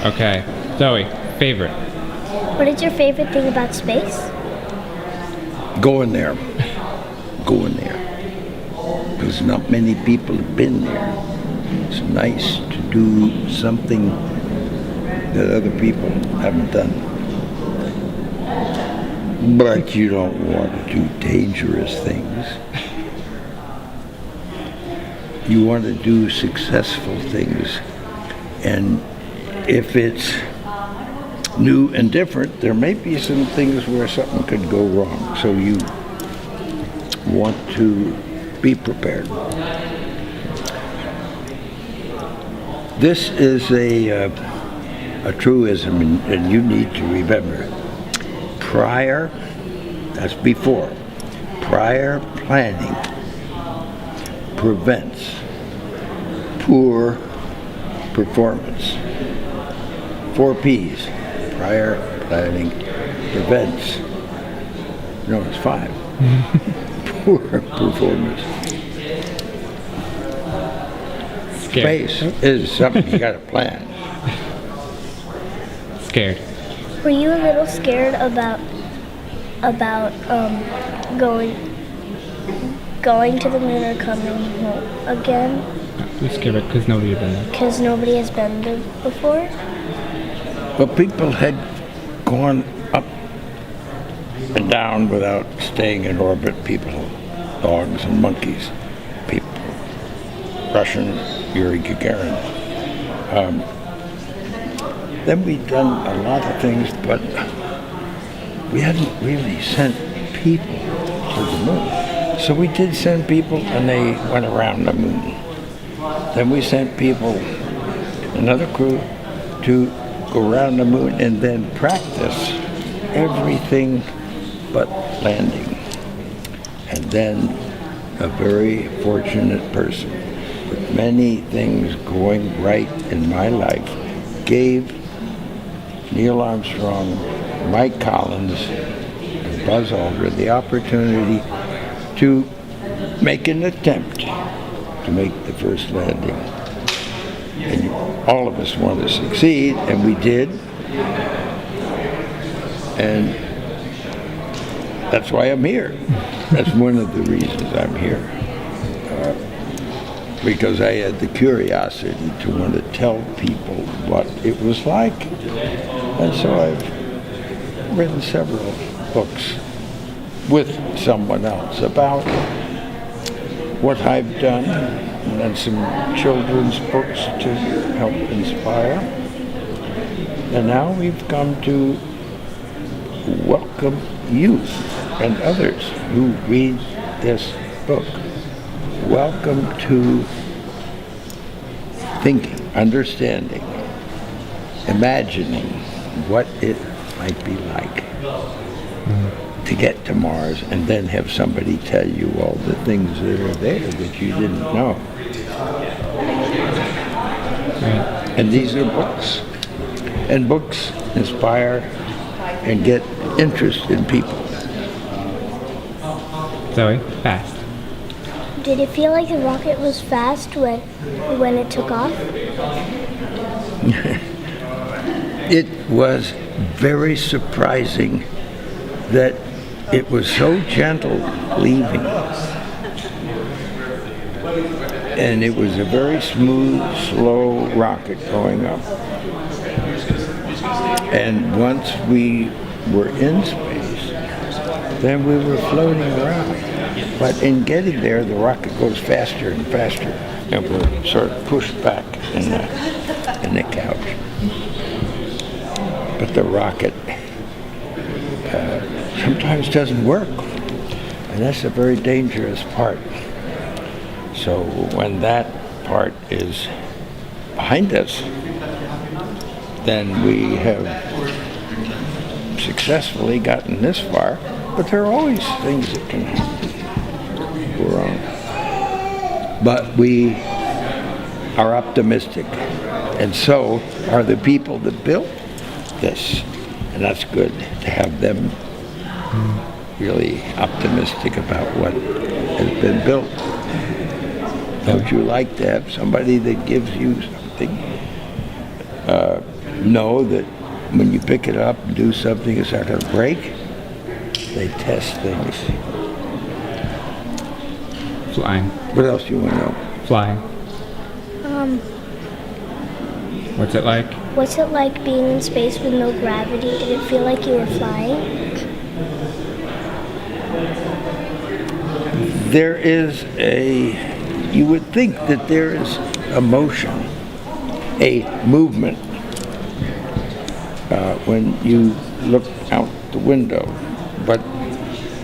Okay. Zoe, favorite? What is your favorite thing about space? Going there. Going there. Because not many people have been there. It's nice to do something that other people haven't done. But you don't want to do dangerous things. You want to do successful things. And if it's new and different, there may be some things where something could go wrong. So you want to be prepared. This is a truism, and you need to remember. Prior, that's before, prior planning prevents poor performance. 4 P's. Prior planning prevents. No, it's 5. Poor performance. Scared. Space is something you got to plan. Scared. Were you a little scared about going to the moon or coming home again? I'm scared because nobody had been there. Because nobody has been there before? But people had gone up and down without staying in orbit. People, dogs and monkeys, people, Russian Yuri Gagarin. Then we'd done a lot of things, but we hadn't really sent people to the moon. So we did send people, and they went around the moon. Then we sent people, another crew, to go around the moon and then practice everything but landing. And then a very fortunate person with many things going right in my life gave Neil Armstrong, Mike Collins, and Buzz Aldrin the opportunity to make an attempt to make the first landing. And all of us want to succeed, and we did. And that's why I'm here. That's one of the reasons I'm here. Because I had the curiosity to want to tell people what it was like. And so I've written several books with someone else about what I've done, and then some children's books to help inspire. And now we've come to welcome youth and others who read this book. Welcome to thinking, understanding, imagining what it might be like to get to Mars and then have somebody tell you all the things that are there that you didn't know. And these are books. And books inspire and get interest in people. Zoe, fast. Did it feel like the rocket was fast when it took off? It was very surprising that it was so gentle leaving. And it was a very smooth, slow rocket going up. And once we were in space, then we were floating around. But in getting there, the rocket goes faster and faster, and we're sort of pushed back in the couch. But the rocket sometimes doesn't work, and that's a very dangerous part. So when that part is behind us, then we have successfully gotten this far, but there are always things that can go wrong. But we are optimistic, and so are the people that built this, and that's good to have them really optimistic about what has been built. Don't you like to have somebody that gives you something know that when you pick it up and do something, it's not going to break. They test things. Flying. What else do you want to know? Flying. What's it like? What's it like being in space with no gravity? Did it feel like you were flying? There is you would think that there is a motion, a movement when you look out the window, but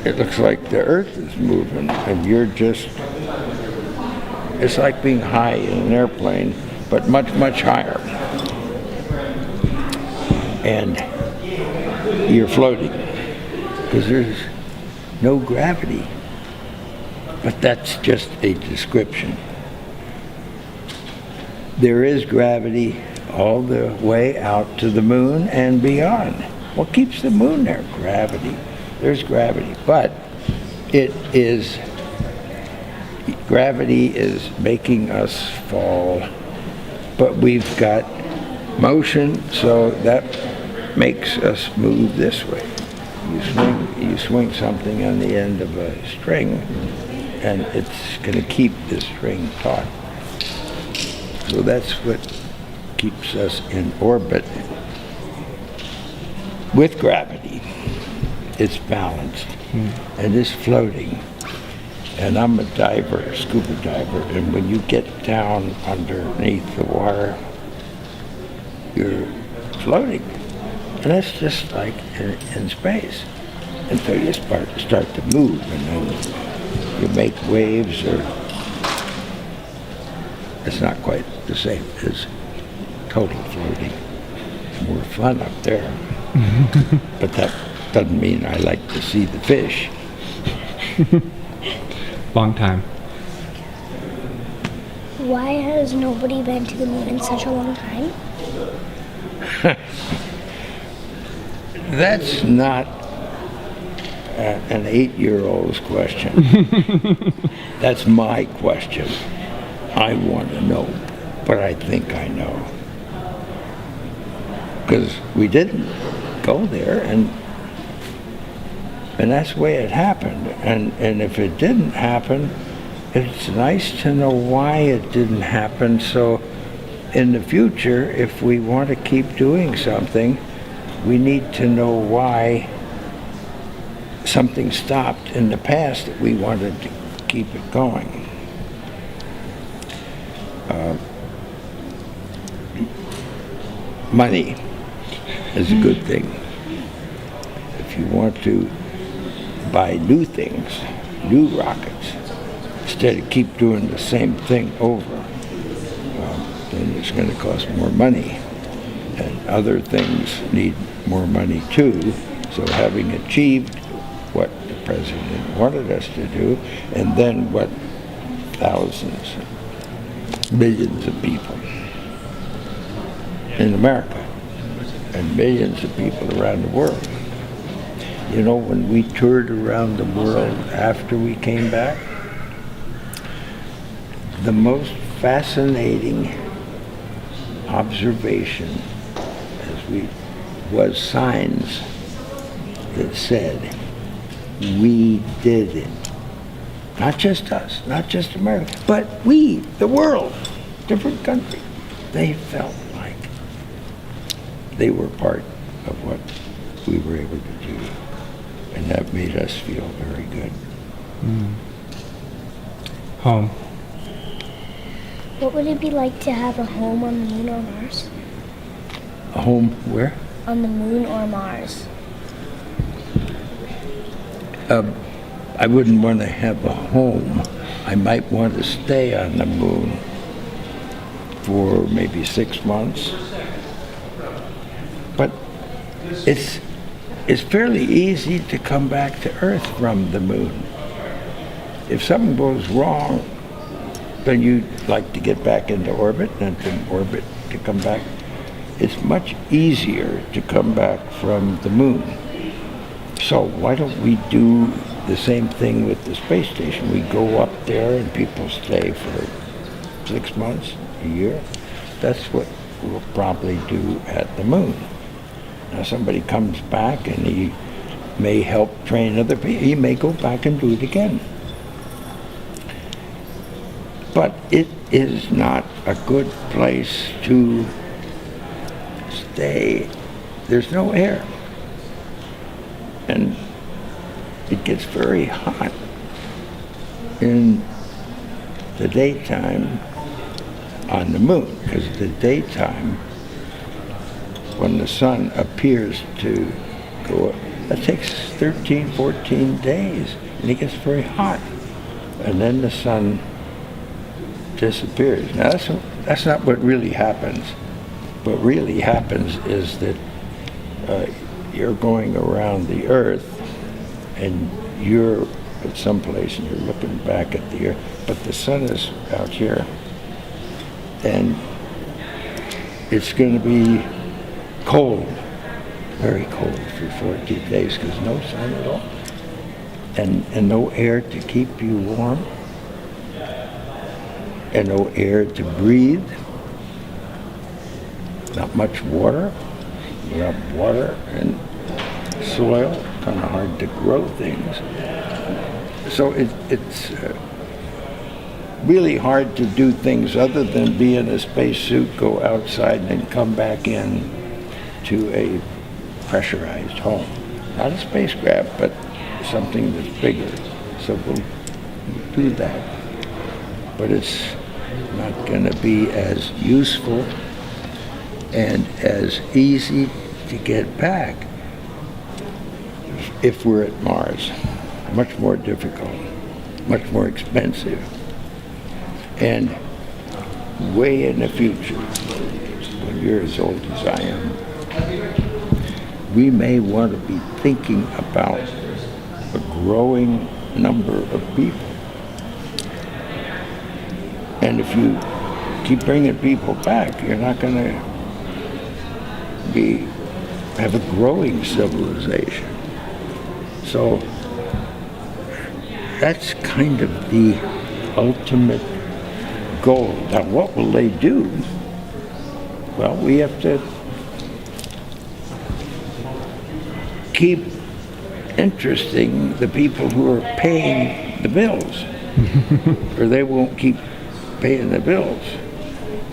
it looks like the Earth is moving and you're just, it's like being high in an airplane, but much, much higher. And you're floating because there's no gravity. But that's just a description. There is gravity all the way out to the moon and beyond. What keeps the moon there? Gravity. There's gravity. But gravity is making us fall. But we've got motion, so that makes us move this way. You swing something on the end of a string, and it's going to keep the string taut. So that's what keeps us in orbit with gravity. It's balanced and it's floating. And I'm a diver, scuba diver, and when you get down underneath the water, you're floating. And that's just like in space until you start to move, and then you make waves, or it's not quite the same as total floating. More fun up there. But that doesn't mean I like to see the fish. Long time. Why has nobody been to the moon in such a long time? That's not an 8-year-old's question. That's my question. I want to know, but I think I know. Because we didn't go there, and that's the way it happened. And if it didn't happen, it's nice to know why it didn't happen, so in the future, if we want to keep doing something, we need to know why something stopped in the past that we wanted to keep it going. Money is a good thing. If you want to buy new things, new rockets, instead of keep doing the same thing over, then it's going to cost more money. And other things need more money too. So having achieved what the president wanted us to do, and then what thousands, millions of people in America, and millions of people around the world. You know, when we toured around the world after we came back, the most fascinating observation was signs that said, we did it. Not just us, not just America, but we, the world, different countries. They felt like they were part of what we were able to do. And that made us feel very good. Home. What would it be like to have a home on the moon or Mars? A home where? On the moon or Mars. I wouldn't want to have a home. I might want to stay on the moon for maybe 6 months. But it's fairly easy to come back to Earth from the moon. If something goes wrong, then you'd like to get back into orbit, and from orbit to come back. It's much easier to come back from the moon. So why don't we do the same thing with the space station? We go up there and people stay for 6 months, a year. That's what will probably do at the moon. Now somebody comes back and he may help train other people. He may go back and do it again. But it is not a good place to stay. There's no air. And it gets very hot in the daytime on the moon, because the daytime, when the sun appears to go up, that takes 13, 14 days, and it gets very hot. And then the sun disappears. Now that's not what really happens. What really happens is that you're going around the Earth, and you're at some place and you're looking back at the Earth, but the sun is out here, and it's going to be cold, very cold for 14 days, because no sun at all, and no air to keep you warm, and no air to breathe, not much water. Without water and soil, kind of hard to grow things. So it's really hard to do things other than be in a spacesuit, go outside, and then come back in to a pressurized home. Not a spacecraft, but something that's bigger. So we'll do that. But it's not going to be as useful and as easy to get back if we're at Mars. Much more difficult, much more expensive, and way in the future, when you're as old as I am, we may want to be thinking about a growing number of people. And if you keep bringing people back, you're not going to have a growing civilization. So that's kind of the ultimate goal. Now, what will they do? Well, we have to keep interesting the people who are paying the bills, or they won't keep paying the bills.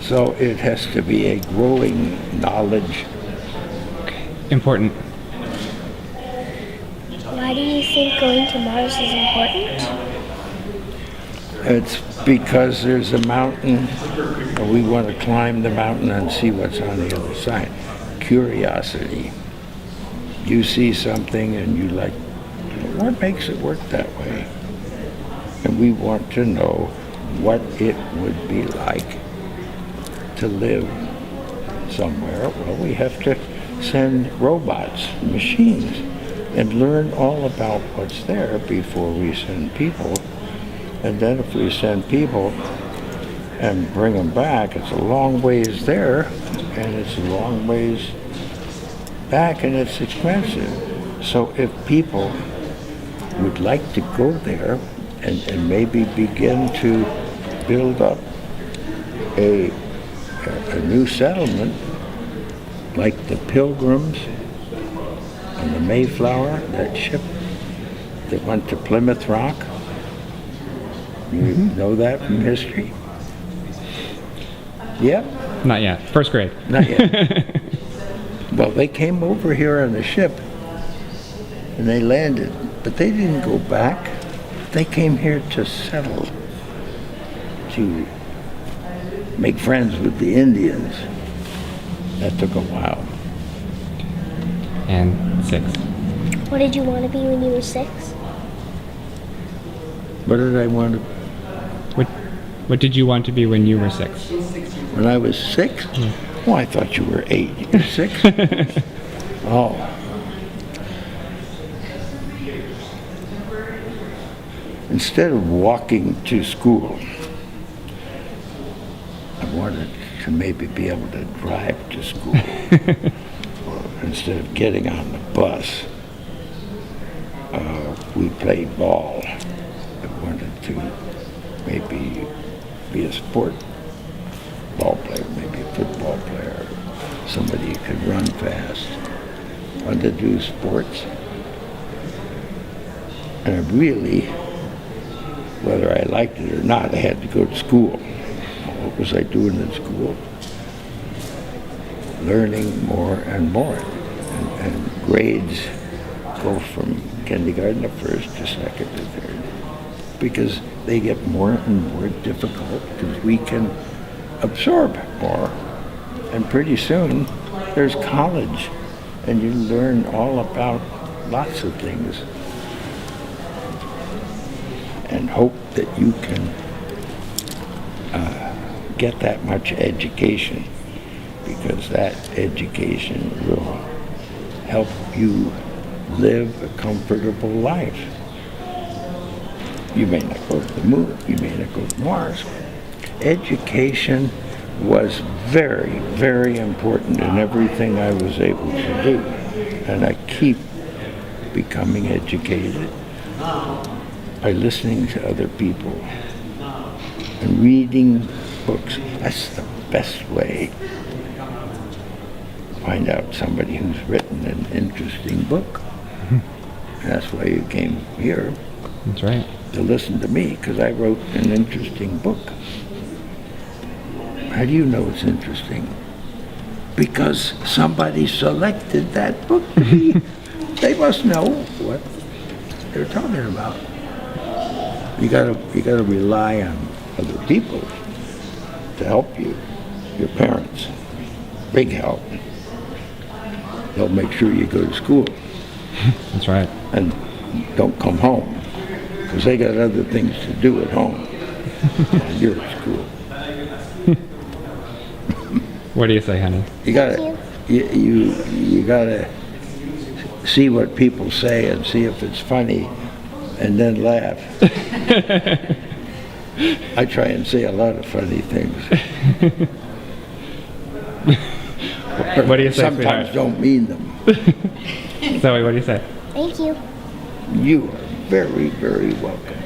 So it has to be a growing knowledge. Important. Why do you think going to Mars is important? It's because there's a mountain, and we want to climb the mountain and see what's on the other side. Curiosity. You see something and you like, what makes it work that way? And we want to know what it would be like to live somewhere. Well, we have to send robots, machines, and learn all about what's there before we send people. And then if we send people and bring them back, it's a long ways there, and it's a long ways back, and it's expensive. So if people would like to go there and maybe begin to build up a new settlement, like the Pilgrims and the Mayflower, that ship that went to Plymouth Rock. You know that from history? Yep. Not yet. First grade. Not yet. Well, they came over here on the ship and they landed, but they didn't go back. They came here to settle, to make friends with the Indians. That took a while. And 6. What did you want to be when you were 6? What did I want to? What did you want to be when you were 6? When I was 6? Yeah. Oh, I thought you were 8. You're 6? Oh. Instead of walking to school, I wanted to maybe be able to drive to school. Instead of getting on the bus, we played ball. I wanted to maybe be a sport ball player, maybe a football player, somebody who could run fast. Wanted to do sports. And I really, whether I liked it or not, I had to go to school. What was I doing in school? Learning more and more. And grades go from kindergarten to first to second to third. Because they get more and more difficult because we can absorb more. And pretty soon, there's college. And you learn all about lots of things. And hope that you can get that much education, because that education will help you live a comfortable life. You may not go to the moon, you may not go to Mars. Education was very, very important in everything I was able to do. And I keep becoming educated by listening to other people and reading books. That's the best way to find out somebody who's written an interesting book. And that's why you came here. That's right. To listen to me, because I wrote an interesting book. How do you know it's interesting? Because somebody selected that book to be. They must know what they're talking about. You gotta rely on other people to help you. Your parents, big help. They'll make sure you go to school. That's right. And don't come home, because they got other things to do at home. And you're at school. What do you say, honey? You gotta, you gotta see what people say and see if it's funny, and then laugh. I try and say a lot of funny things. What do you say, Sometimes sweetheart? don't mean them. Zoe, what do you say? Thank you. You are very, very welcome.